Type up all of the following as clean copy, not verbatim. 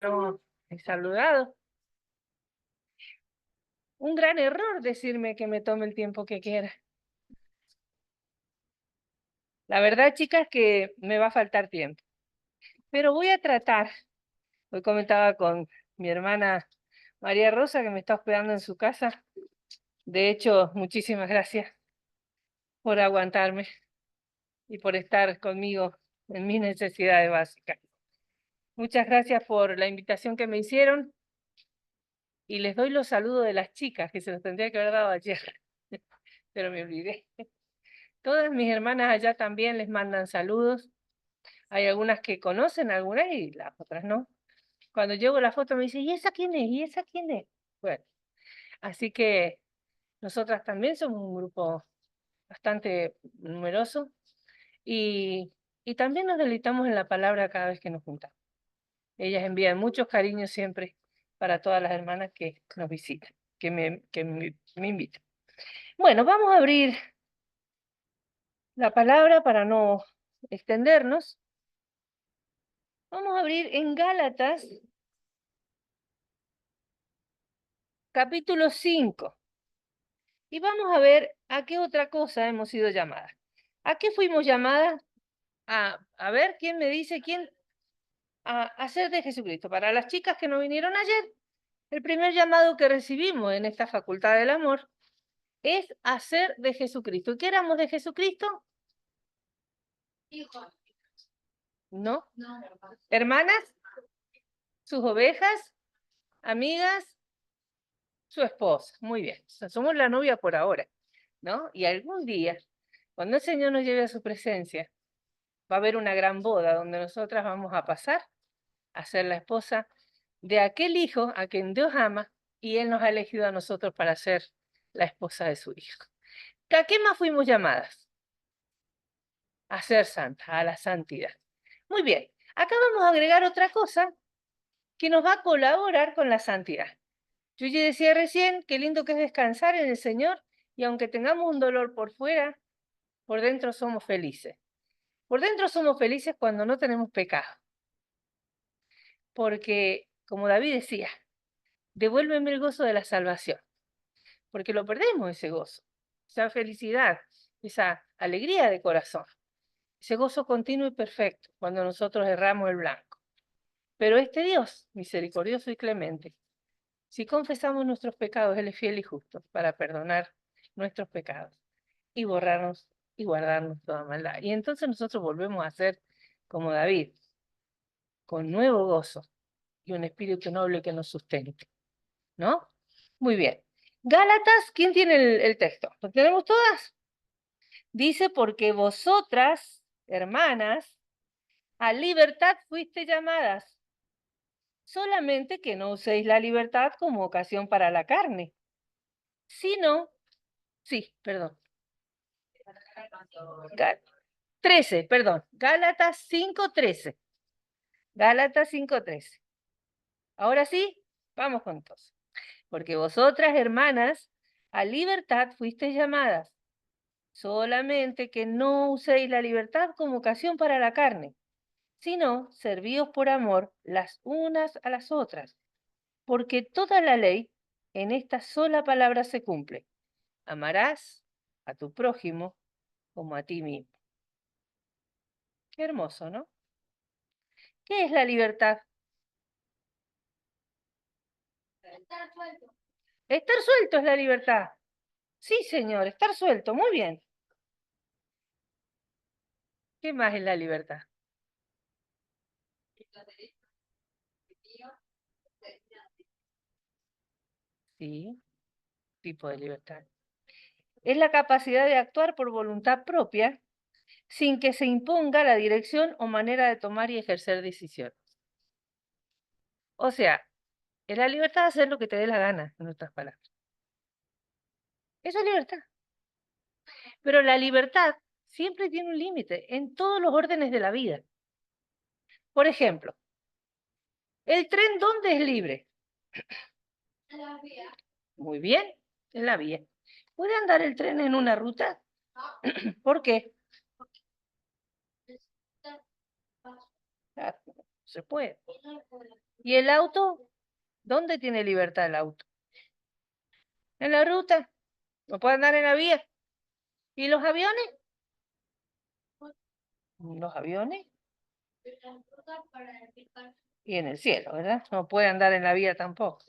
no he saludado. Un gran error decirme que me tome el tiempo que quiera. La verdad, chicas, que me va a faltar tiempo. Pero voy a tratar. Hoy comentaba con mi hermana María Rosa, que me está hospedando en su casa. De hecho, muchísimas gracias por aguantarme y por estar conmigo en mis necesidades básicas. Muchas gracias por la invitación que me hicieron y les doy los saludos de las chicas, que se los tendría que haber dado ayer, pero me olvidé. Todas mis hermanas allá también les mandan saludos. Hay algunas que conocen, algunas y las otras no. Cuando llevo la foto me dicen, ¿y esa quién es? ¿Y esa quién es? Bueno, así que nosotras también somos un grupo bastante numeroso y también nos deleitamos en la palabra cada vez que nos juntamos. Ellas envían muchos cariños siempre para todas las hermanas que nos visitan, que me invitan. Bueno, vamos a abrir la palabra para no extendernos. Vamos a abrir en Gálatas, capítulo 5. Y vamos a ver a qué otra cosa hemos sido llamadas. ¿A qué fuimos llamadas? A ver, ¿quién me dice quién? A hacer de Jesucristo. Para las chicas que no vinieron ayer, el primer llamado que recibimos en esta facultad del amor es hacer de Jesucristo. ¿Y qué éramos de Jesucristo? Hijos. ¿No? ¿Hermanas? ¿Sus ovejas? ¿Amigas? Su esposa. Muy bien. O sea, somos la novia por ahora, ¿no? Y algún día, cuando el Señor nos lleve a su presencia, va a haber una gran boda donde nosotras vamos a pasar a ser la esposa de aquel hijo a quien Dios ama y Él nos ha elegido a nosotros para ser la esposa de su hijo. ¿A qué más fuimos llamadas? A ser santas, a la santidad. Muy bien, acá vamos a agregar otra cosa que nos va a colaborar con la santidad. Yo ya decía recién, qué lindo que es descansar en el Señor y aunque tengamos un dolor por fuera, por dentro somos felices. Por dentro somos felices cuando no tenemos pecado. Porque, como David decía, devuélveme el gozo de la salvación. Porque lo perdemos ese gozo, esa felicidad, esa alegría de corazón. Ese gozo continuo y perfecto cuando nosotros erramos el blanco. Pero este Dios, misericordioso y clemente, si confesamos nuestros pecados, Él es fiel y justo para perdonar nuestros pecados y borrarnos y guardarnos toda maldad. Y entonces nosotros volvemos a ser como David, con nuevo gozo y un espíritu noble que nos sustente. ¿No? Muy bien. Gálatas, ¿quién tiene el texto? ¿Lo tenemos todas? Dice, porque vosotras, hermanas, a libertad fuiste llamadas, solamente que no uséis la libertad como ocasión para la carne, sino, sí, perdón, 13, perdón, Gálatas 5:13. Gálatas 5:13. Ahora sí, vamos juntos. Porque vosotras, hermanas, a libertad fuisteis llamadas, solamente que no uséis la libertad como ocasión para la carne, sino servíos por amor las unas a las otras, porque toda la ley en esta sola palabra se cumple: amarás a tu prójimo como a ti mismo. Qué hermoso, ¿no? ¿Qué es la libertad? Estar suelto. Estar suelto es la libertad. Sí, señor, estar suelto, muy bien. ¿Qué más es la libertad? Sí, tipo de libertad. Es la capacidad de actuar por voluntad propia sin que se imponga la dirección o manera de tomar y ejercer decisiones. O sea, es la libertad de hacer lo que te dé la gana, en otras palabras. Eso es libertad. Pero la libertad siempre tiene un límite en todos los órdenes de la vida. Por ejemplo, ¿el tren dónde es libre? En la vía. Muy bien, en la vía. ¿Puede andar el tren en una ruta? No. ¿Por qué? Ah, se puede. ¿Y el auto? ¿Dónde tiene libertad el auto? En la ruta. No puede andar en la vía. ¿Y los aviones? Los aviones. Y en el cielo, ¿verdad? No puede andar en la vía tampoco.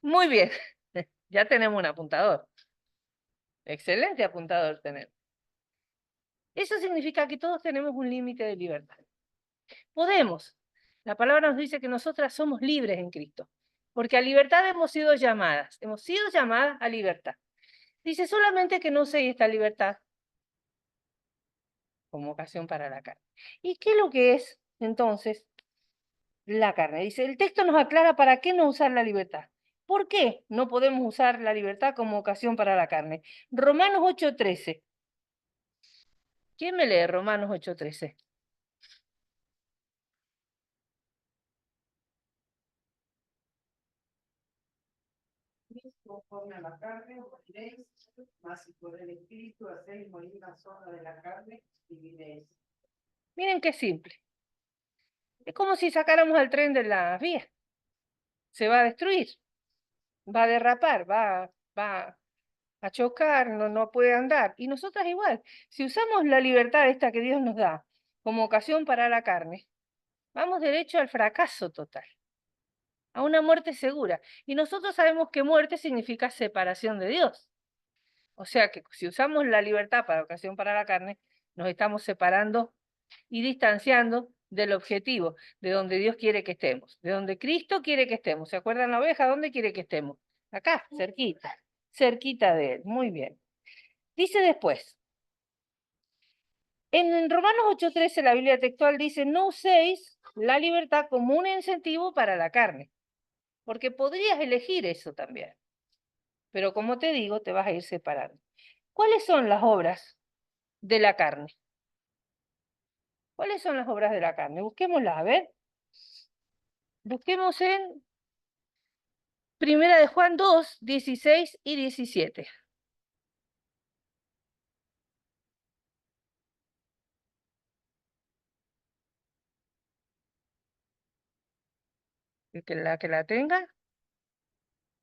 Muy bien. Ya tenemos un apuntador. Excelente apuntador tenemos. Eso significa que todos tenemos un límite de libertad. Podemos. La palabra nos dice que nosotras somos libres en Cristo. Porque a libertad hemos sido llamadas. Hemos sido llamadas a libertad. Dice solamente que no uséis esta libertad como ocasión para la carne. ¿Y qué es lo que es entonces la carne? Dice, el texto nos aclara para qué no usar la libertad. ¿Por qué no podemos usar la libertad como ocasión para la carne? Romanos 8:13. ¿Quién me lee Romanos 8:13? Conforme a la carne, moriréis, mas si por el Espíritu hacéis morir las obras de la carne, viviréis. Miren qué simple. Es como si sacáramos al tren de la vía. Se va a destruir, va a derrapar, va a chocar, no puede andar. Y nosotras igual. Si usamos la libertad esta que Dios nos da como ocasión para la carne, vamos derecho al fracaso total, a una muerte segura. Y nosotros sabemos que muerte significa separación de Dios. O sea que si usamos la libertad para ocasión para la carne, nos estamos separando y distanciando del objetivo, de donde Dios quiere que estemos, de donde Cristo quiere que estemos. ¿Se acuerdan la oveja? ¿Dónde quiere que estemos? Acá, cerquita, cerquita de Él. Muy bien. Dice después, en Romanos 8:13 la Biblia textual dice, no uséis la libertad como un incentivo para la carne, porque podrías elegir eso también. Pero como te digo, te vas a ir separando. ¿Cuáles son las obras de la carne? ¿Cuáles son las obras de la carne? Busquémoslas, a ver. Busquemos en Primera de Juan 2:16 y 17. El que la tenga.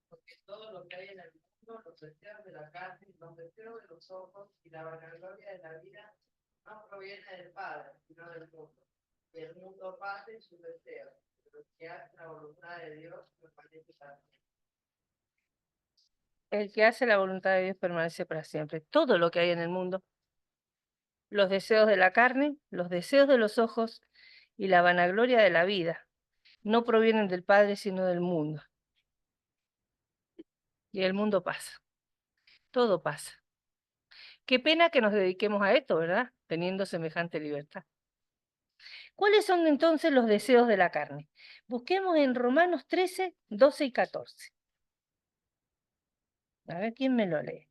Porque todo lo que hay en el mundo, los deseos de la carne, los deseos de los ojos y la vanagloria de la vida, no proviene del Padre, sino del mundo. Y el mundo pasa en sus deseos, pero el que hace la voluntad de Dios permanece para siempre. El que hace la voluntad de Dios permanece para siempre. Todo lo que hay en el mundo, los deseos de la carne, los deseos de los ojos y la vanagloria de la vida, no provienen del Padre, sino del mundo. Y el mundo pasa. Todo pasa. Qué pena que nos dediquemos a esto, ¿verdad? Teniendo semejante libertad. ¿Cuáles son entonces los deseos de la carne? Busquemos en Romanos 13:12 y 14. A ver quién me lo lee.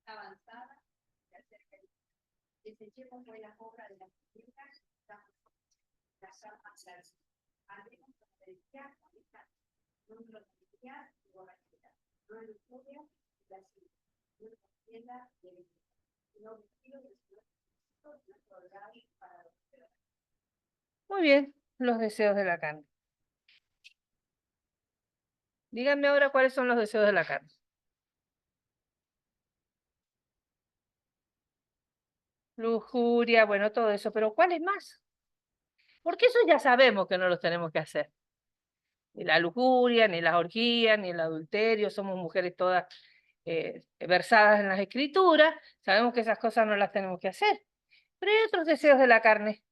Avanzada, desechemos buenas obras de las tinieblas, las almas las haremos diferenciar no grosería y borrachera, no lujuria y lascivia, no contienda y envidia, no vestido de nuestro hogar para los peores. Muy bien, los deseos de la carne. Díganme ahora cuáles son los deseos de la carne. Lujuria, bueno, todo eso, pero ¿cuáles más? Porque eso ya sabemos que no los tenemos que hacer. Ni la lujuria, ni las orgías, ni el adulterio, somos mujeres todas versadas en las escrituras, sabemos que esas cosas no las tenemos que hacer. Pero hay otros deseos de la carne.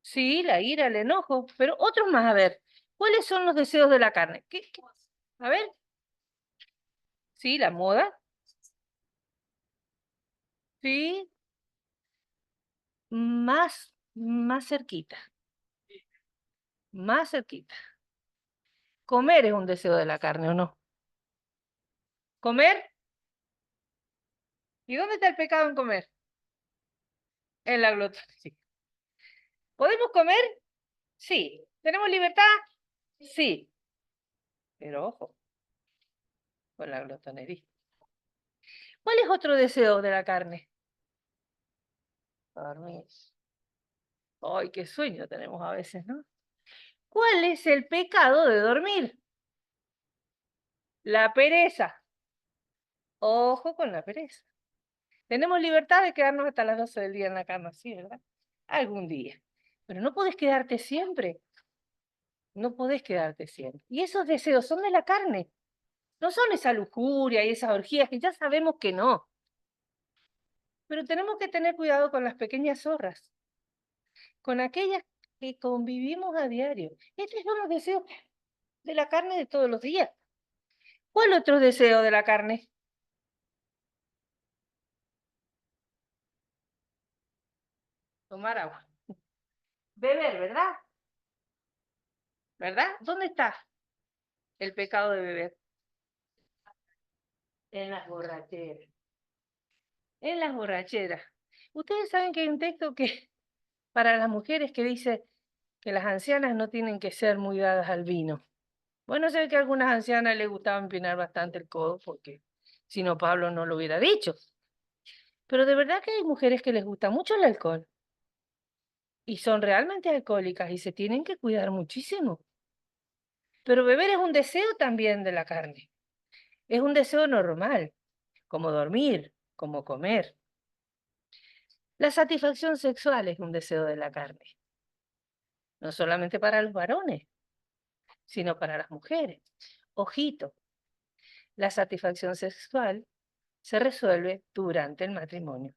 Sí, la ira, el enojo, pero otros más, a ver, ¿cuáles son los deseos de la carne? A ver, sí, la moda, sí, más cerquita, más cerquita. Comer es un deseo de la carne, ¿o no? ¿Comer? ¿Y dónde está el pecado en comer? En la glotonería. Sí. ¿Podemos comer? Sí. ¿Tenemos libertad? Sí. Pero ojo, con la glotonería. ¿Cuál es otro deseo de la carne? Dormir. Ay, qué sueño tenemos a veces, ¿no? ¿Cuál es el pecado de dormir? La pereza. Ojo con la pereza. Tenemos libertad de quedarnos hasta las 12 del día en la cama, sí, ¿verdad? Algún día. Pero no podés quedarte siempre. No podés quedarte siempre. Y esos deseos son de la carne. No son esa lujuria y esas orgías que ya sabemos que no. Pero tenemos que tener cuidado con las pequeñas zorras, con aquellas que convivimos a diario. Estos son los deseos de la carne de todos los días. ¿Cuál otro deseo de la carne? Tomar agua. Beber, ¿verdad? ¿Verdad? ¿Dónde está el pecado de beber? En las borracheras. En las borracheras. Ustedes saben que hay un texto que para las mujeres que dice que las ancianas no tienen que ser muy dadas al vino. Bueno, sé que a algunas ancianas les gustaba empinar bastante el codo porque si no Pablo no lo hubiera dicho. Pero de verdad que hay mujeres que les gusta mucho el alcohol y son realmente alcohólicas y se tienen que cuidar muchísimo. Pero beber es un deseo también de la carne. Es un deseo normal, como dormir, como comer. La satisfacción sexual es un deseo de la carne, no solamente para los varones, sino para las mujeres. Ojito, la satisfacción sexual se resuelve durante el matrimonio,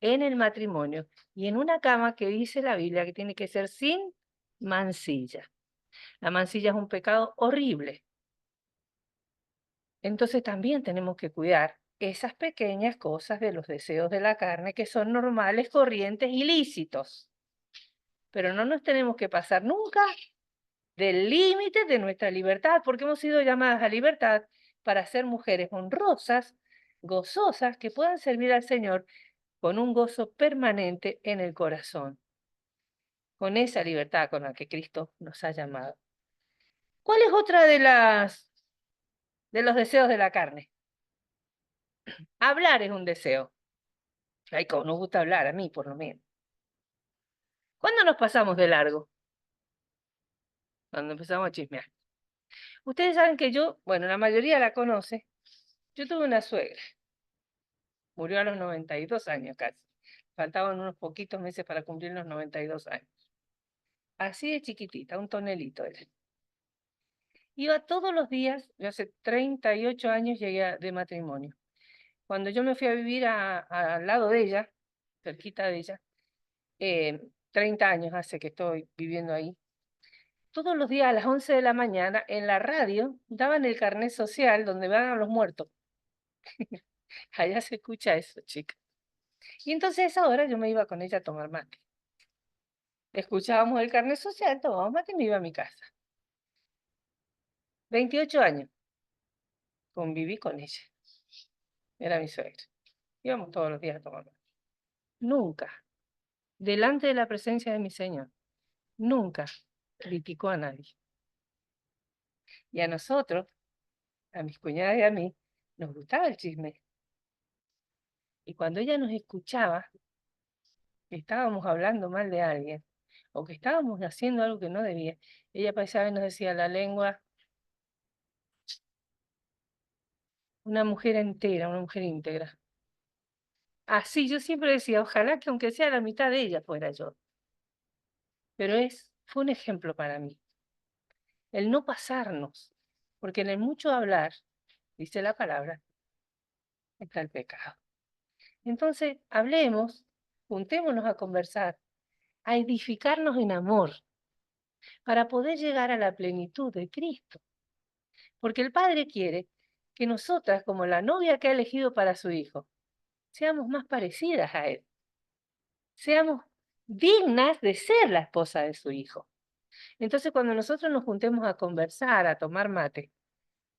en el matrimonio y en una cama que dice la Biblia que tiene que ser sin mancilla. La mancilla es un pecado horrible. Entonces también tenemos que cuidar esas pequeñas cosas de los deseos de la carne que son normales, corrientes y lícitos. Pero no nos tenemos que pasar nunca del límite de nuestra libertad, porque hemos sido llamadas a libertad para ser mujeres honrosas, gozosas, que puedan servir al Señor con un gozo permanente en el corazón, con esa libertad con la que Cristo nos ha llamado. ¿Cuál es otra de los deseos de la carne? Hablar es un deseo. Ay, como nos gusta hablar, a mí por lo menos. ¿Cuándo nos pasamos de largo? Cuando empezamos a chismear. Ustedes saben que yo, bueno, la mayoría la conoce, yo tuve una suegra. Murió a los 92 años casi. Faltaban unos poquitos meses para cumplir los 92 años. Así de chiquitita, un tonelito era. Iba todos los días, yo hace 38 años llegué de matrimonio. Cuando yo me fui a vivir al lado de ella, cerquita de ella, 30 años hace que estoy viviendo ahí, todos los días a las 11 de la mañana en la radio daban el carnet social donde van a los muertos. Allá se escucha eso, chica. Y entonces a esa hora yo me iba con ella a tomar mate. Escuchábamos el carnet social, tomábamos mate y me iba a mi casa. 28 años conviví con ella. Era mi suegra. Íbamos todos los días a tomar mate. Nunca, delante de la presencia de mi Señor, nunca criticó a nadie. Y a nosotros, a mis cuñadas y a mí, nos gustaba el chisme. Y cuando ella nos escuchaba, que estábamos hablando mal de alguien, o que estábamos haciendo algo que no debía, ella pasaba y nos decía la lengua, una mujer entera, una mujer íntegra. Así yo siempre decía, ojalá que aunque sea la mitad de ella fuera yo. Pero fue un ejemplo para mí. El no pasarnos, porque en el mucho hablar, dice la palabra, está el pecado. Entonces, hablemos, juntémonos a conversar, a edificarnos en amor, para poder llegar a la plenitud de Cristo. Porque el Padre quiere que nosotras, como la novia que ha elegido para su hijo, seamos más parecidas a Él. Seamos dignas de ser la esposa de su hijo. Entonces, cuando nosotros nos juntemos a conversar, a tomar mate,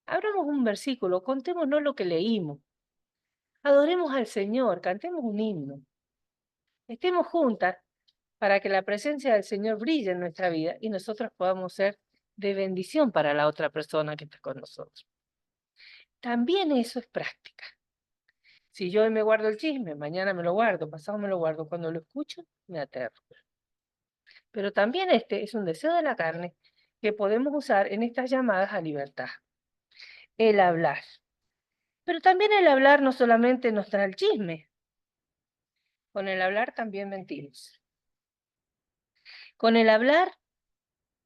abramos un versículo, contémonos lo que leímos, adoremos al Señor, cantemos un himno, estemos juntas para que la presencia del Señor brille en nuestra vida y nosotros podamos ser de bendición para la otra persona que está con nosotros. También eso es práctica. Si yo hoy me guardo el chisme, mañana me lo guardo, pasado me lo guardo, cuando lo escucho, me aterro. Pero también este es un deseo de la carne que podemos usar en estas llamadas a libertad. El hablar. Pero también el hablar no solamente nos trae el chisme, con el hablar también mentimos. Con el hablar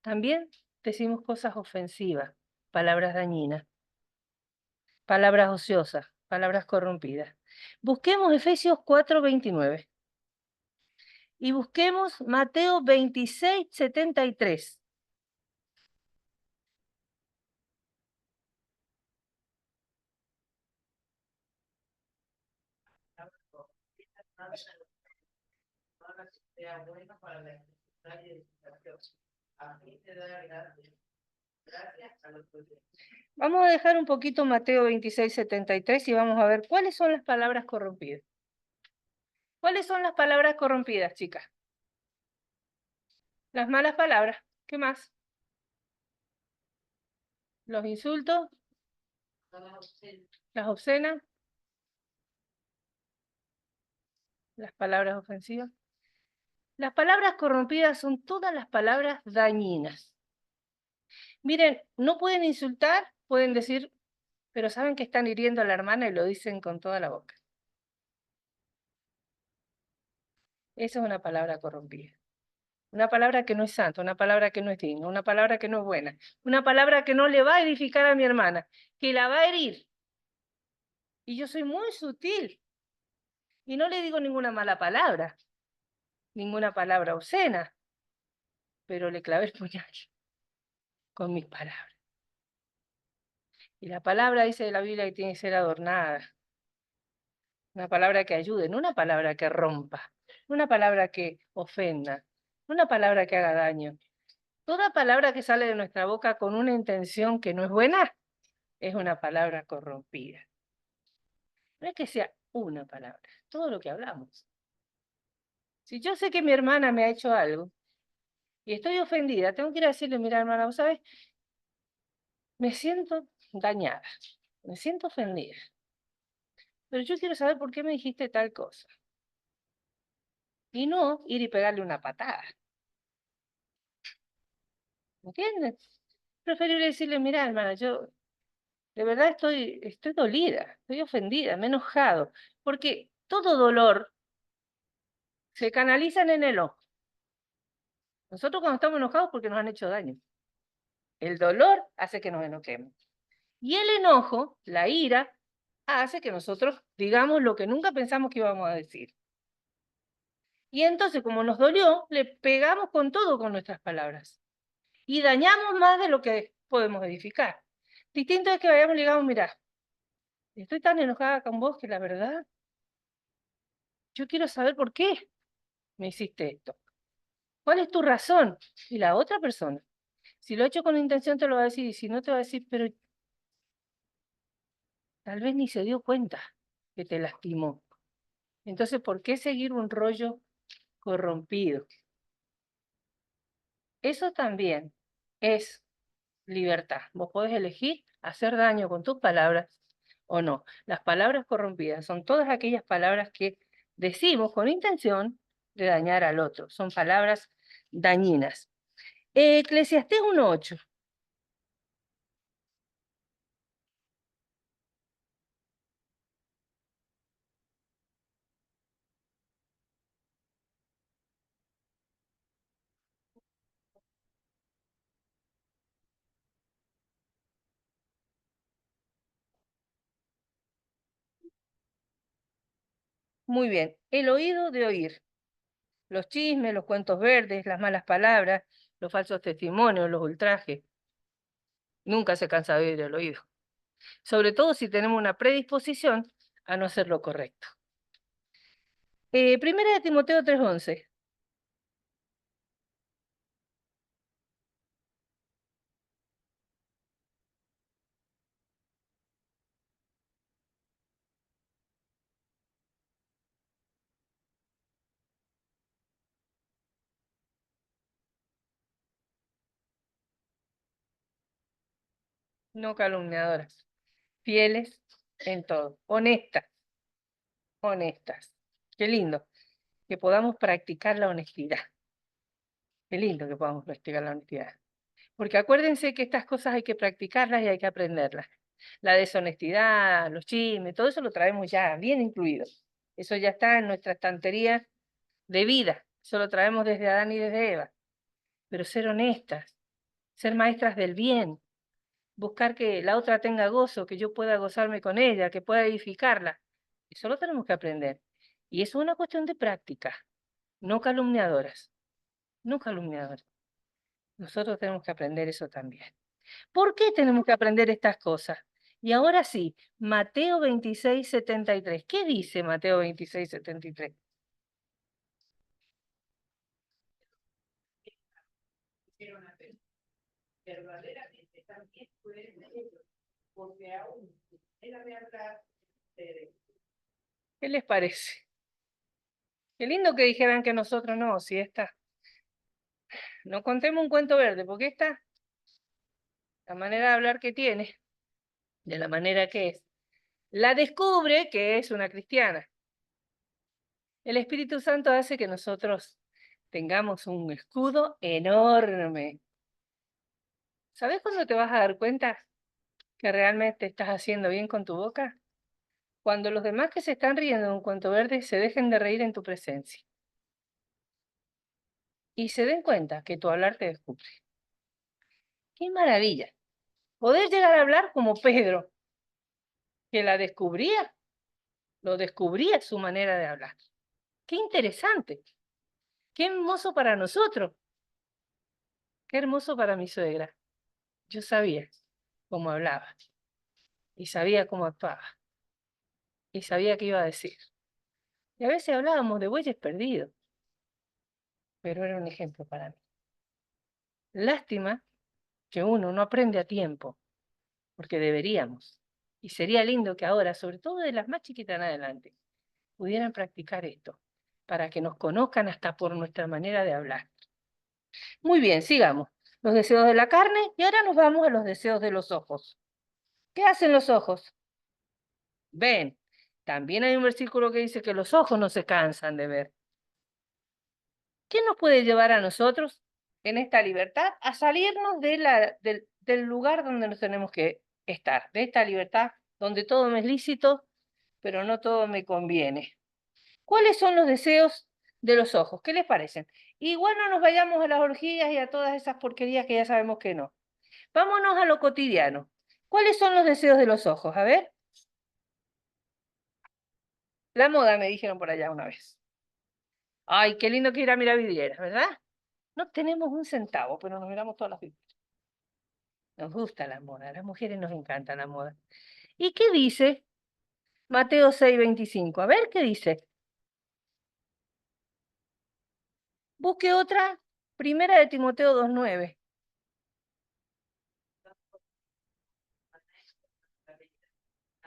también decimos cosas ofensivas, palabras dañinas, palabras ociosas, palabras corrompidas. Busquemos Efesios 4:29 y busquemos Mateo 26:73. Ahora sea bueno para la necesidad y edificación. A fin de dar gracias a los oyentes. Vamos a dejar un poquito Mateo 26:73 y vamos a ver cuáles son las palabras corrompidas. ¿Cuáles son las palabras corrompidas, chicas? Las malas palabras. ¿Qué más? Los insultos, las obscenas, las palabras ofensivas. Las palabras corrompidas son todas las palabras dañinas. Miren, no pueden insultar, pueden decir, pero saben que están hiriendo a la hermana y lo dicen con toda la boca. Esa es una palabra corrompida. Una palabra que no es santa, una palabra que no es digna, una palabra que no es buena, una palabra que no le va a edificar a mi hermana, que la va a herir. Y yo soy muy sutil y no le digo ninguna mala palabra, ninguna palabra obscena, pero le clavé el puñal con mis palabras. Y la palabra dice la Biblia que tiene que ser adornada. Una palabra que ayude, no una palabra que rompa, no una palabra que ofenda, no una palabra que haga daño. Toda palabra que sale de nuestra boca con una intención que no es buena es una palabra corrompida. No es que sea una palabra, todo lo que hablamos. Si yo sé que mi hermana me ha hecho algo y estoy ofendida, tengo que ir a decirle, mira hermana, ¿vos sabés? Me siento dañada, me siento ofendida, pero yo quiero saber por qué me dijiste tal cosa. Y no ir y pegarle una patada. ¿Entiendes? Preferible decirle, mira, hermana, yo de verdad estoy dolida, estoy ofendida, me he enojado, porque todo dolor se canaliza en el enojo. Nosotros cuando estamos enojados porque nos han hecho daño. El dolor hace que nos enojemos. Y el enojo, la ira, hace que nosotros digamos lo que nunca pensamos que íbamos a decir. Y entonces, como nos dolió, le pegamos con todo con nuestras palabras. Y dañamos más de lo que podemos edificar. Distinto es que vayamos y digamos, mira, estoy tan enojada con vos que la verdad, yo quiero saber por qué me hiciste esto. ¿Cuál es tu razón? Y la otra persona, si lo he hecho con intención, te lo va a decir, y si no, te va a decir, pero tal vez ni se dio cuenta que te lastimó. Entonces, ¿por qué seguir un rollo corrompido? Eso también es libertad. Vos podés elegir hacer daño con tus palabras o no. Las palabras corrompidas son todas aquellas palabras que decimos con intención de dañar al otro. Son palabras dañinas. Eclesiastés 1:8. Muy bien. El oído de oír. Los chismes, los cuentos verdes, las malas palabras, los falsos testimonios, los ultrajes. Nunca se cansa de oír el oído. Sobre todo si tenemos una predisposición a no hacer lo correcto. Primera de Timoteo 3:11. No calumniadoras, fieles en todo, honestas. honestas. Qué lindo que podamos practicar la honestidad. Qué lindo que podamos practicar la honestidad. Porque acuérdense que estas cosas hay que practicarlas y hay que aprenderlas. La deshonestidad, los chismes, todo eso lo traemos ya bien incluido. Eso ya está en nuestra estantería de vida. Eso lo traemos desde Adán y desde Eva. Pero ser honestas, ser maestras del bien, buscar que la otra tenga gozo, que yo pueda gozarme con ella, que pueda edificarla. Eso lo tenemos que aprender. Y eso es una cuestión de práctica, no calumniadoras, no calumniadoras. Nosotros tenemos que aprender eso también. ¿Por qué tenemos que aprender estas cosas? Y ahora sí, Mateo 26:73. ¿Qué dice Mateo 26:73? Hicieron a Pedro. Verdaderamente también pueden ellos, porque aún era de hablar de ¿Qué les parece? Qué lindo que dijeran que nosotros no, si esta. No contemos un cuento verde, porque esta, la manera de hablar que tiene, de la manera que es, la descubre que es una cristiana. El Espíritu Santo hace que nosotros tengamos un escudo enorme. ¿Sabes cuándo te vas a dar cuenta que realmente estás haciendo bien con tu boca? Cuando los demás que se están riendo de un cuento verde se dejen de reír en tu presencia. Y se den cuenta que tu hablar te descubre. ¡Qué maravilla! Poder llegar a hablar como Pedro, que la descubría, lo descubría su manera de hablar. ¡Qué interesante! ¡Qué hermoso para nosotros! ¡Qué hermoso para mi suegra! Yo sabía cómo hablaba y sabía cómo actuaba y sabía qué iba a decir. Y a veces hablábamos de bueyes perdidos, pero era un ejemplo para mí. Lástima que uno no aprende a tiempo, porque deberíamos. Y sería lindo que ahora, sobre todo de las más chiquitas en adelante, pudieran practicar esto, para que nos conozcan hasta por nuestra manera de hablar. Muy bien, sigamos. Los deseos de la carne y ahora nos vamos a los deseos de los ojos. ¿Qué hacen los ojos? Ven. También hay un versículo que dice que los ojos no se cansan de ver. ¿Qué nos puede llevar a nosotros en esta libertad a salirnos del lugar donde nos tenemos que estar? De esta libertad donde todo me es lícito, pero no todo me conviene. ¿Cuáles son los deseos de los ojos? ¿Qué les parecen? Igual no nos vayamos a las orgías y a todas esas porquerías que ya sabemos que no. Vámonos a lo cotidiano. ¿Cuáles son los deseos de los ojos? A ver. La moda, me dijeron por allá una vez. Ay, qué lindo que ir a mirar vidrieras, ¿verdad? No tenemos un centavo, pero nos miramos todas las vidrieras. Nos gusta la moda, a las mujeres nos encanta la moda. ¿Y qué dice Mateo 6:25? A ver, ¿qué dice? Busque otra, Primera de Timoteo 2:9.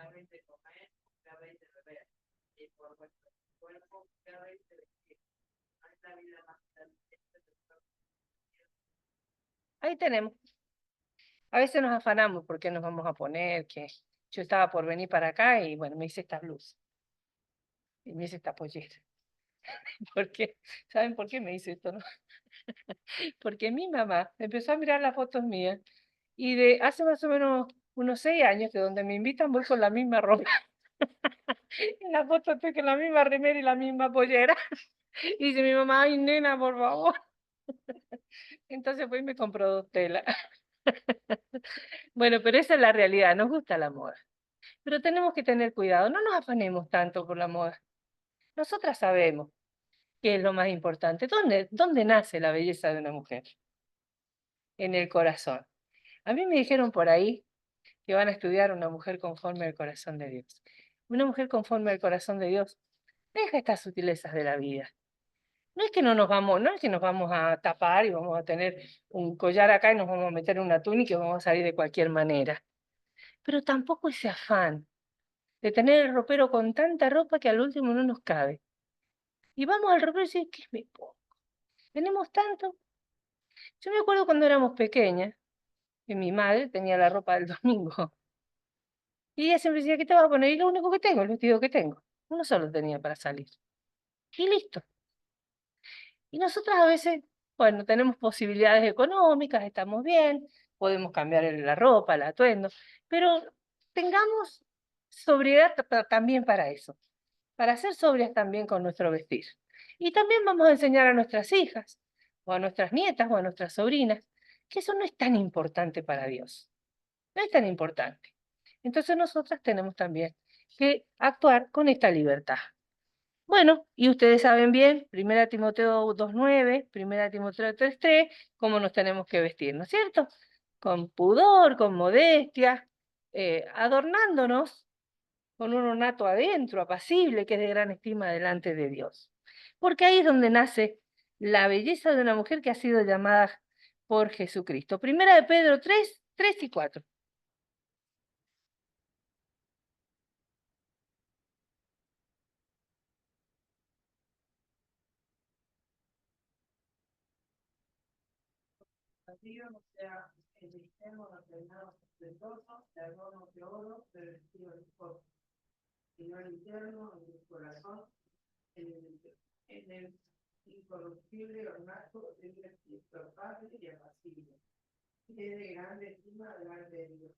la vez de comer, la vez de beber, y por vuestro cuerpo, la vez de vestir. No es la vida más grande. Ahí tenemos. A veces nos afanamos por qué nos vamos a poner, que yo estaba por venir para acá y bueno, me hice esta blusa. Y me hice esta pollera. ¿Por qué? ¿Saben por qué me hice esto, no? Porque mi mamá empezó a mirar las fotos mías y de hace más o menos unos 6 años, de donde me invitan, voy con la misma ropa. En la foto estoy con la misma remera y la misma pollera. Y dice mi mamá, ay, nena, por favor. Entonces fue y me compró 2 telas. Bueno, pero esa es la realidad, nos gusta la moda. Pero tenemos que tener cuidado, no nos afanemos tanto por la moda. Nosotras sabemos qué es lo más importante. ¿Dónde nace la belleza de una mujer? En el corazón. A mí me dijeron por ahí que van a estudiar una mujer conforme al corazón de Dios. Una mujer conforme al corazón de Dios deja estas sutilezas de la vida. No es que no nos vamos, no es que nos vamos a tapar y vamos a tener un collar acá y nos vamos a meter una túnica y vamos a salir de cualquier manera. Pero tampoco ese afán de tener el ropero con tanta ropa que al último no nos cabe. Y vamos al ropero y decimos, ¿qué me pongo? Tenemos tanto. Yo me acuerdo cuando éramos pequeñas, que mi madre tenía la ropa del domingo. Y ella siempre decía, ¿qué te vas a poner? Y lo único que tengo, el vestido que tengo. Uno solo tenía para salir. Y listo. Y nosotras a veces, bueno, tenemos posibilidades económicas, estamos bien, podemos cambiar la ropa, el atuendo, pero tengamos sobriedad también para eso, para ser sobrias también con nuestro vestir. Y también vamos a enseñar a nuestras hijas, o a nuestras nietas, o a nuestras sobrinas, que eso no es tan importante para Dios. No es tan importante. Entonces nosotras tenemos también que actuar con esta libertad. Bueno, y ustedes saben bien, 1 Timoteo 2:9, 1 Timoteo 3:3, cómo nos tenemos que vestir, ¿no es cierto? Con pudor, con modestia, adornándonos con un ornato adentro, apacible, que es de gran estima delante de Dios. Porque ahí es donde nace la belleza de una mujer que ha sido llamada por Jesucristo. 1 Pedro 3:3 y 4. Castillo no sea el extremo ordenado esplendoroso, de adornos de oro, de vestido de esposo, sino el interno, en el corazón, en el incorruptible ornato de un espíritu padre y apacible, que es de grande estima delante de Dios.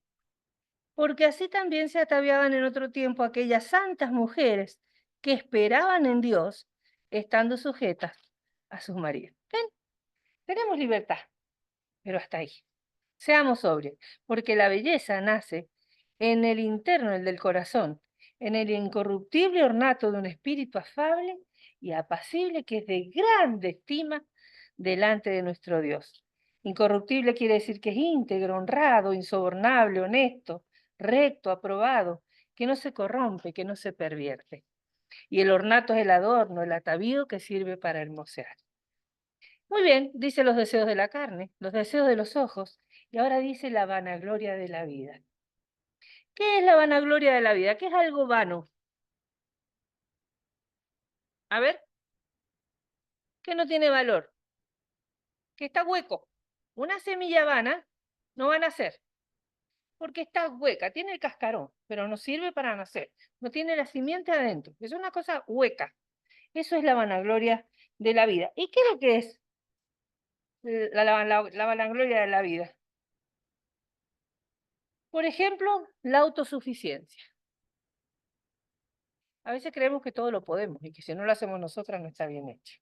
Porque así también se ataviaban en otro tiempo aquellas santas mujeres que esperaban en Dios, estando sujetas a sus maridos. ¿Ven? Tenemos libertad, pero hasta ahí. Seamos sobrios, porque la belleza nace en el interno, el del corazón, en el incorruptible ornato de un espíritu afable y apacible que es de grande estima delante de nuestro Dios. Incorruptible quiere decir que es íntegro, honrado, insobornable, honesto, recto, aprobado, que no se corrompe, que no se pervierte. Y el ornato es el adorno, el atavío que sirve para hermosear. Muy bien, dice los deseos de la carne, los deseos de los ojos, y ahora dice la vanagloria de la vida. ¿Qué es la vanagloria de la vida? ¿Qué es algo vano? A ver, que no tiene valor, que está hueco. Una semilla vana no va a nacer, porque está hueca, tiene el cascarón, pero no sirve para nacer. No tiene la simiente adentro, es una cosa hueca. Eso es la vanagloria de la vida. ¿Y qué es lo que es la vanagloria de la vida? Por ejemplo, la autosuficiencia. A veces creemos que todo lo podemos y que si no lo hacemos nosotras no está bien hecho.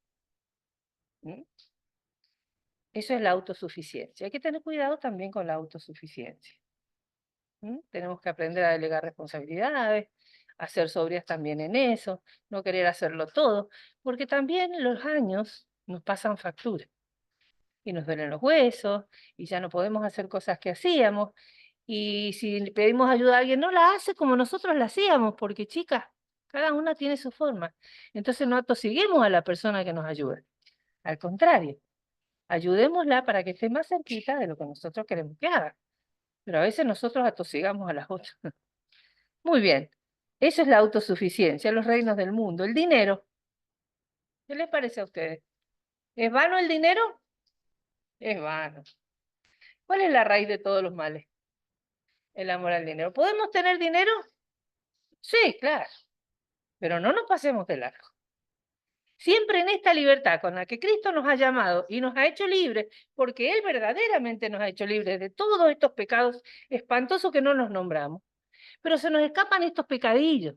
¿Mm? Eso es la autosuficiencia. Hay que tener cuidado también con la autosuficiencia. Tenemos que aprender a delegar responsabilidades, a ser sobrias también en eso, no querer hacerlo todo, porque también los años nos pasan factura y nos duelen los huesos y ya no podemos hacer cosas que hacíamos. Y si le pedimos ayuda a alguien, no la hace como nosotros la hacíamos, porque chicas, cada una tiene su forma. Entonces no atosiguemos a la persona que nos ayuda. Al contrario, ayudémosla para que esté más cerquita de lo que nosotros queremos que haga. Pero a veces nosotros atosigamos a las otras. Muy bien. Eso es la autosuficiencia, los reinos del mundo. El dinero. ¿Qué les parece a ustedes? ¿Es vano el dinero? Es vano. ¿Cuál es la raíz de todos los males? El amor al dinero. ¿Podemos tener dinero? Sí, claro. Pero no nos pasemos de largo. Siempre en esta libertad con la que Cristo nos ha llamado y nos ha hecho libres, porque Él verdaderamente nos ha hecho libres de todos estos pecados espantosos que no nos nombramos. Pero se nos escapan estos pecadillos.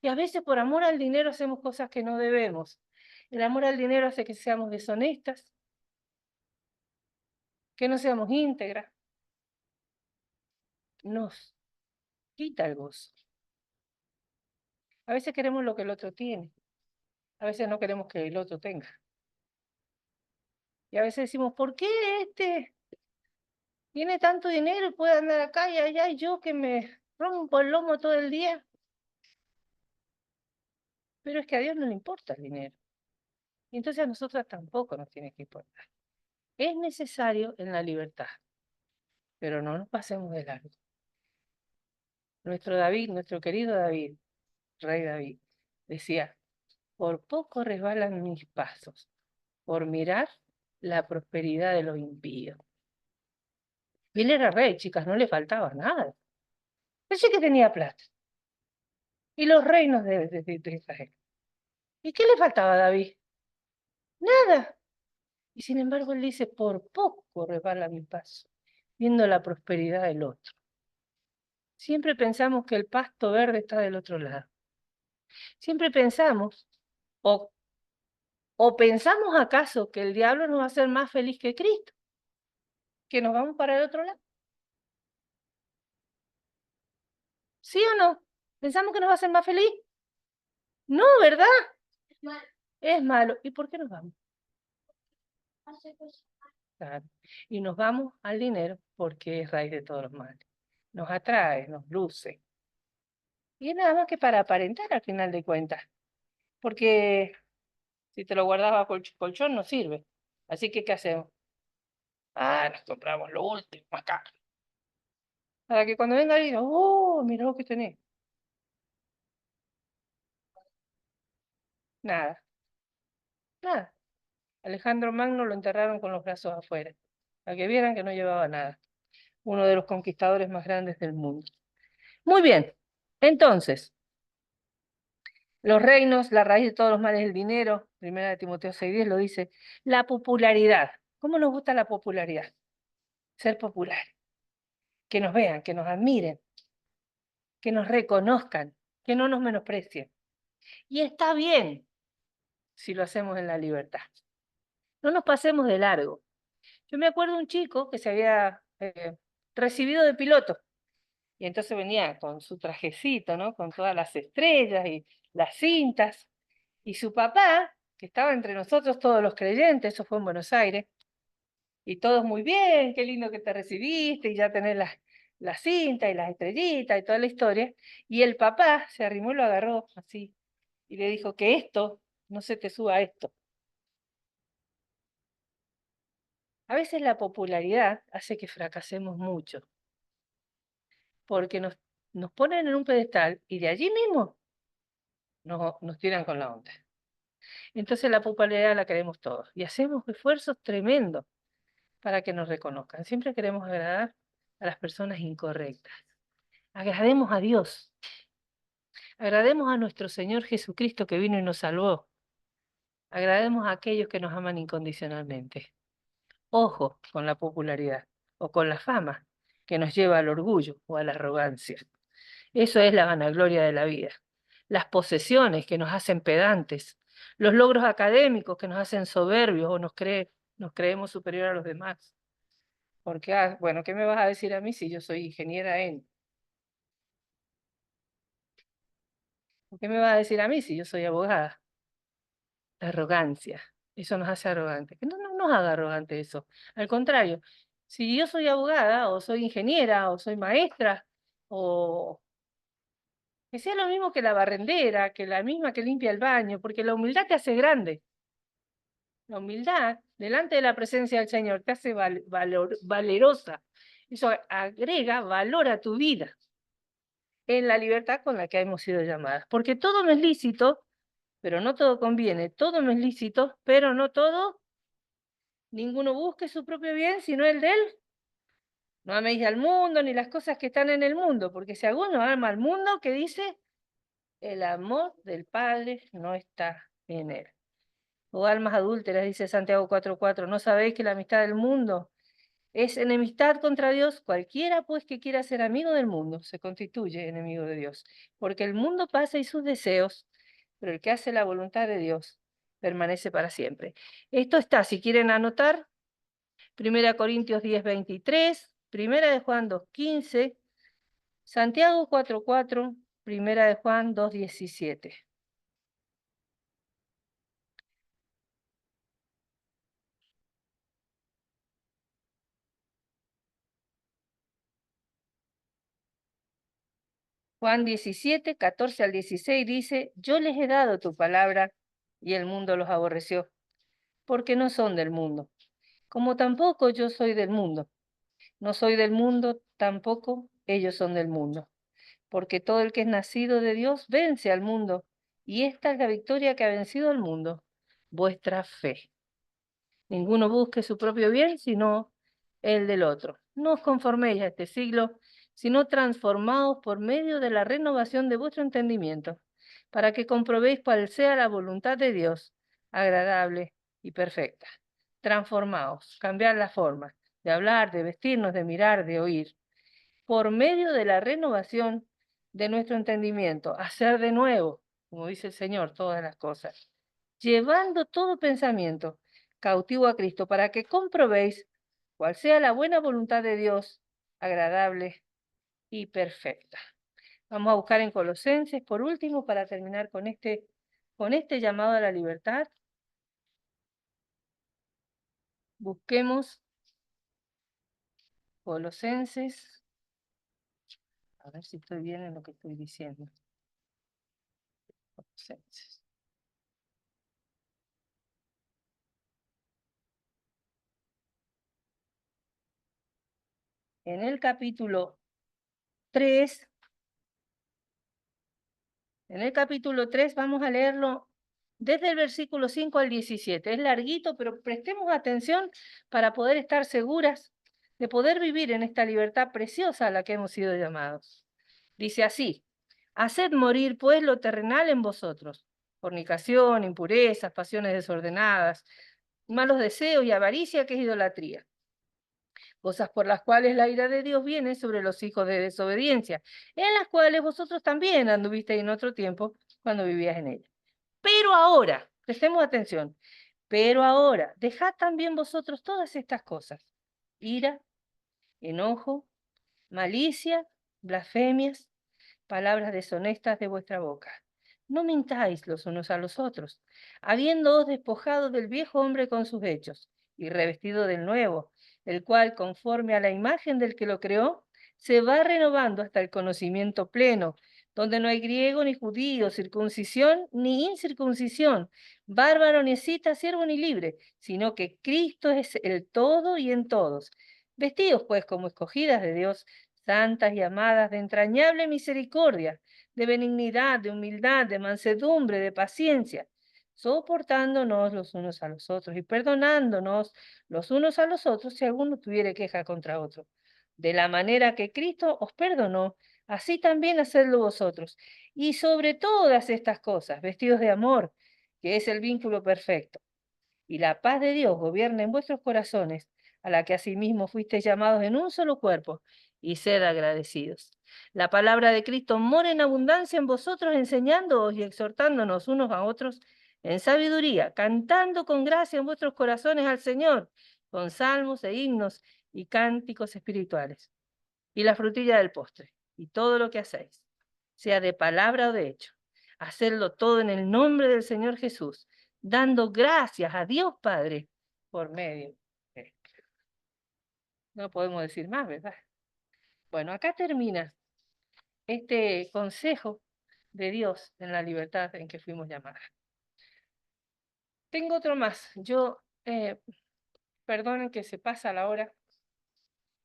Y a veces por amor al dinero hacemos cosas que no debemos. El amor al dinero hace que seamos deshonestas, que no seamos íntegras. Nos quita el gozo. A veces queremos lo que el otro tiene. A veces no queremos que el otro tenga. Y a veces decimos, ¿por qué este tiene tanto dinero y puede andar acá y allá y yo que me rompo el lomo todo el día? Pero es que a Dios no le importa el dinero. Y entonces a nosotras tampoco nos tiene que importar. Es necesario en la libertad, pero no nos pasemos de largo. Nuestro David, nuestro querido David, rey David, decía, por poco resbalan mis pasos, por mirar la prosperidad de los impíos. Y él era rey, chicas, no le faltaba nada. Él sí que tenía plata. y los reinos de Israel. ¿Y qué le faltaba a David? Nada. Y sin embargo él dice, por poco resbala mi paso, viendo la prosperidad del otro. Siempre pensamos que el pasto verde está del otro lado. Siempre pensamos, o pensamos acaso que el diablo nos va a hacer más feliz que Cristo, que nos vamos para el otro lado. ¿Sí o no? ¿Pensamos que nos va a hacer más feliz? No, ¿verdad? Es malo. ¿Y por qué nos vamos? Claro. Y nos vamos al dinero porque es raíz de todos los males. Nos atrae, nos luce. Y es nada más que para aparentar al final de cuentas. Porque si te lo guardas bajo el colchón no sirve. Así que, ¿qué hacemos? Ah, nos compramos lo último acá. Para que cuando venga alguien, oh, mira lo que tenés. Nada, nada. Alejandro Magno lo enterraron con los brazos afuera, para que vieran que no llevaba nada. Uno de los conquistadores más grandes del mundo. Muy bien, entonces, los reinos, la raíz de todos los males es el dinero, primera de Timoteo 6:10 lo dice, la popularidad. ¿Cómo nos gusta la popularidad? Ser popular, que nos vean, que nos admiren, que nos reconozcan, que no nos menosprecien. Y está bien si lo hacemos en la libertad. No nos pasemos de largo. Yo me acuerdo de un chico que se había recibido de piloto y entonces venía con su trajecito, ¿no? Con todas las estrellas y las cintas. Y su papá, que estaba entre nosotros todos los creyentes, eso fue en Buenos Aires, y todos muy bien, qué lindo que te recibiste, y ya tenés las cintas y las estrellitas y toda la historia. Y el papá se arrimó y lo agarró así, y le dijo que esto no se te suba a esto. A veces la popularidad hace que fracasemos mucho, porque nos ponen en un pedestal y de allí mismo nos tiran con la onda. Entonces la popularidad la queremos todos y hacemos esfuerzos tremendos para que nos reconozcan. Siempre queremos agradar a las personas incorrectas. Agrademos a Dios. Agrademos a nuestro Señor Jesucristo que vino y nos salvó. Agrademos a aquellos que nos aman incondicionalmente. Ojo con la popularidad o con la fama que nos lleva al orgullo o a la arrogancia. Eso es la vanagloria de la vida. Las posesiones que nos hacen pedantes, los logros académicos que nos hacen soberbios o nos creemos superior a los demás. Porque, bueno, ¿qué me vas a decir a mí si yo soy ingeniera en? ¿Qué me vas a decir a mí si yo soy abogada? La arrogancia. Eso nos hace arrogantes. Que no nos haga arrogante eso. Al contrario, si yo soy abogada o soy ingeniera o soy maestra o que sea lo mismo que la barrendera, que la misma que limpia el baño, porque la humildad te hace grande. La humildad, delante de la presencia del Señor, te hace valerosa. Eso agrega valor a tu vida en la libertad con la que hemos sido llamadas. Porque todo no es lícito, pero no todo conviene. Todo no es lícito, pero no todo. Ninguno busque su propio bien, sino el de él. No améis al mundo ni las cosas que están en el mundo, porque si alguno ama al mundo, ¿qué dice? El amor del Padre no está en él. O almas adúlteras, dice Santiago 4:4, ¿no sabéis que la amistad del mundo es enemistad contra Dios? Cualquiera pues que quiera ser amigo del mundo se constituye enemigo de Dios, porque el mundo pasa y sus deseos, pero el que hace la voluntad de Dios permanece para siempre. Esto está, si quieren anotar, 1 Corintios 10:23, 1 de Juan 2:15, Santiago 4:4, 1 de Juan 2:17. Juan 17:14 al 16 dice, yo les he dado tu palabra y el mundo los aborreció, porque no son del mundo, como tampoco yo soy del mundo. No soy del mundo, tampoco ellos son del mundo, porque todo el que es nacido de Dios vence al mundo, y esta es la victoria que ha vencido al mundo, vuestra fe. Ninguno busque su propio bien, sino el del otro. No os conforméis a este siglo, sino transformados por medio de la renovación de vuestro entendimiento, para que comprobéis cuál sea la voluntad de Dios, agradable y perfecta. Transformaos, cambiar la forma de hablar, de vestirnos, de mirar, de oír, por medio de la renovación de nuestro entendimiento, hacer de nuevo, como dice el Señor, todas las cosas, llevando todo pensamiento cautivo a Cristo, para que comprobéis cuál sea la buena voluntad de Dios, agradable y perfecta. Vamos a buscar en Colosenses, por último, para terminar con este llamado a la libertad. Busquemos Colosenses. A ver si estoy bien en lo que estoy diciendo. Colosenses. En el capítulo 3, vamos a leerlo desde el versículo 5 al 17. Es larguito, pero prestemos atención para poder estar seguras de poder vivir en esta libertad preciosa a la que hemos sido llamados. Dice así: haced morir pues lo terrenal en vosotros: fornicación, impurezas, pasiones desordenadas, malos deseos y avaricia, que es idolatría. Cosas por las cuales la ira de Dios viene sobre los hijos de desobediencia, en las cuales vosotros también anduvisteis en otro tiempo cuando vivías en ella. Pero ahora, prestemos atención, pero ahora, dejad también vosotros todas estas cosas: ira, enojo, malicia, blasfemias, palabras deshonestas de vuestra boca. No mintáis los unos a los otros, habiéndoos despojado del viejo hombre con sus hechos, y revestido del nuevo, el cual, conforme a la imagen del que lo creó, se va renovando hasta el conocimiento pleno, donde no hay griego ni judío, circuncisión ni incircuncisión, bárbaro ni escita, siervo ni libre, sino que Cristo es el todo y en todos. Vestidos pues como escogidas de Dios, santas y amadas, de entrañable misericordia, de benignidad, de humildad, de mansedumbre, de paciencia, soportándonos los unos a los otros y perdonándonos los unos a los otros si alguno tuviere queja contra otro. De la manera que Cristo os perdonó, así también hacedlo vosotros. Y sobre todas estas cosas, vestidos de amor, que es el vínculo perfecto. Y la paz de Dios gobierna en vuestros corazones, a la que asimismo fuisteis llamados en un solo cuerpo, y sed agradecidos. La palabra de Cristo mora en abundancia en vosotros, enseñándoos y exhortándonos unos a otros en sabiduría, cantando con gracia en vuestros corazones al Señor, con salmos e himnos y cánticos espirituales. Y la frutilla del postre, y todo lo que hacéis, sea de palabra o de hecho, hacedlo todo en el nombre del Señor Jesús, dando gracias a Dios Padre por medio de él. No podemos decir más, ¿verdad? Bueno, acá termina este consejo de Dios en la libertad en que fuimos llamadas. Tengo otro más. Perdonen que se pasa la hora.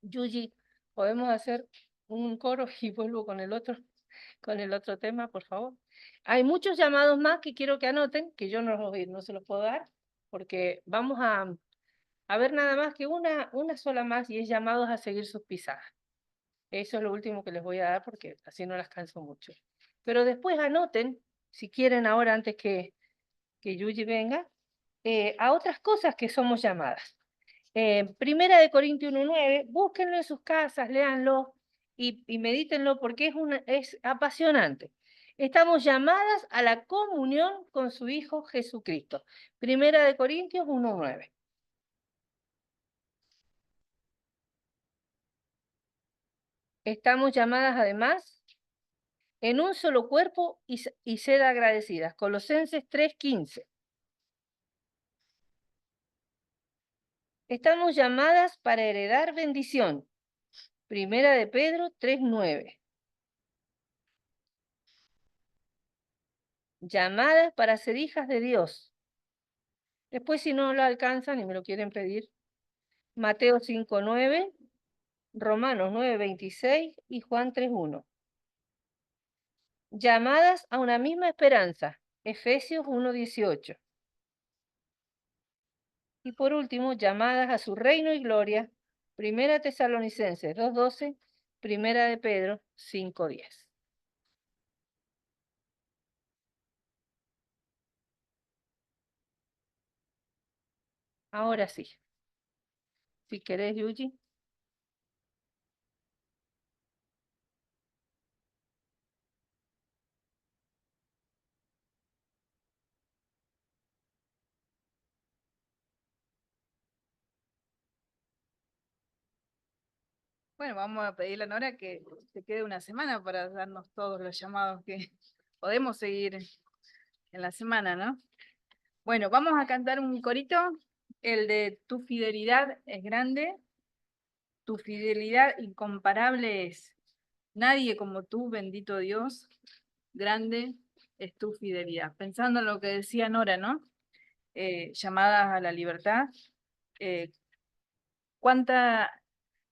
Yuyi, ¿podemos hacer un coro y vuelvo con el otro tema, por favor? Hay muchos llamados más que quiero que anoten, que yo no se los puedo dar, porque vamos a ver nada más que una sola más, y es llamados a seguir sus pisadas. Eso es lo último que les voy a dar, porque así no las canso mucho. Pero después anoten, si quieren ahora, antes que Yuyi venga, a otras cosas que somos llamadas. Primera de Corintios 1:9, búsquenlo en sus casas, léanlo y medítenlo, porque es apasionante. Estamos llamadas a la comunión con su Hijo Jesucristo. Primera de Corintios 1:9. Estamos llamadas además en un solo cuerpo y sed agradecidas. Colosenses 3:15. Estamos llamadas para heredar bendición. Primera de Pedro 3:9. Llamadas para ser hijas de Dios. Después, si no lo alcanzan y me lo quieren pedir, Mateo 5:9, Romanos 9:26 y Juan 3:1. Llamadas a una misma esperanza, Efesios 1:18. Y por último, llamadas a su reino y gloria, Primera Tesalonicenses 2:12 Primera de Pedro 5:10. Ahora sí. Si querés, Yuji. Bueno, vamos a pedirle a Nora que se quede una semana para darnos todos los llamados que podemos seguir en la semana, ¿no? Bueno, vamos a cantar un corito, el de Tu fidelidad es grande, tu fidelidad incomparable es. Nadie como tú, bendito Dios, grande es tu fidelidad. Pensando en lo que decía Nora, ¿no? Llamadas a la libertad. Cuánta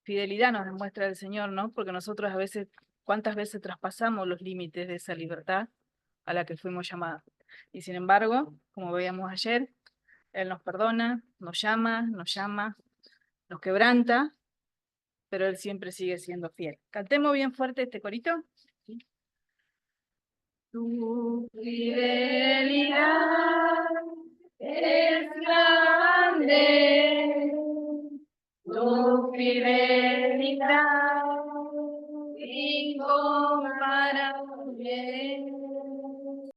fidelidad nos demuestra el Señor, ¿no? Porque nosotros a veces, cuántas veces traspasamos los límites de esa libertad a la que fuimos llamados. Y sin embargo, como veíamos ayer, Él nos perdona, nos llama, nos quebranta, pero Él siempre sigue siendo fiel. Cantemos bien fuerte este corito. ¿Sí? Tu fidelidad es grande, tu fidelidad incomparable.